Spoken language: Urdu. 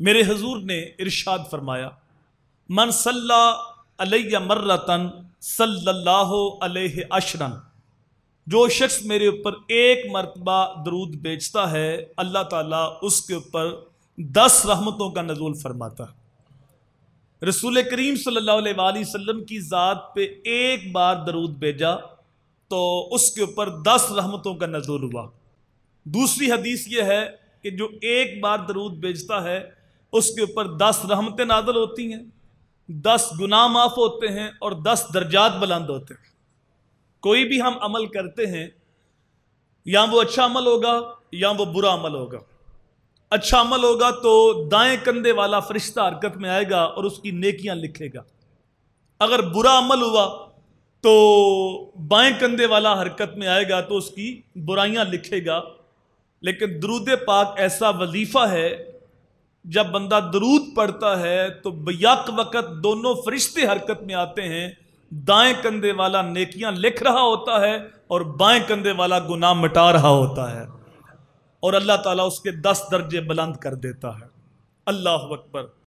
میرے حضور نے ارشاد فرمایا، من صلی علیہ مرتن صلی اللہ علیہ عشرن، جو شخص میرے اوپر ایک مرتبہ درود بھیجتا ہے اللہ تعالیٰ اس کے اوپر 10 رحمتوں کا نزول فرماتا ہے۔ رسول کریم صلی اللہ علیہ وآلہ وسلم کی ذات پہ ایک بار درود بھیجا تو اس کے اوپر 10 رحمتوں کا نزول ہوا۔ دوسری حدیث یہ ہے کہ جو ایک بار درود بھیجتا ہے اس کے اوپر 10 رحمتیں نازل ہوتی ہیں، 10 گناہ معاف ہوتے ہیں اور 10 درجات بلند ہوتے ہیں۔ کوئی بھی ہم عمل کرتے ہیں، یا وہ اچھا عمل ہوگا یا وہ برا عمل ہوگا۔ اچھا عمل ہوگا تو دائیں کندھے والا فرشتہ حرکت میں آئے گا اور اس کی نیکیاں لکھے گا۔ اگر برا عمل ہوا تو بائیں کندھے والا حرکت میں آئے گا تو اس کی برائیاں لکھے گا۔ لیکن درود پاک ایسا وظیفہ ہے، جب بندہ درود پڑھتا ہے تو بیک وقت دونوں فرشتے حرکت میں آتے ہیں، دائیں کندھے والا نیکیاں لکھ رہا ہوتا ہے اور بائیں کندھے والا گناہ مٹا رہا ہوتا ہے، اور اللہ تعالیٰ اس کے 10 درجے بلند کر دیتا ہے۔ اللہ اکبر۔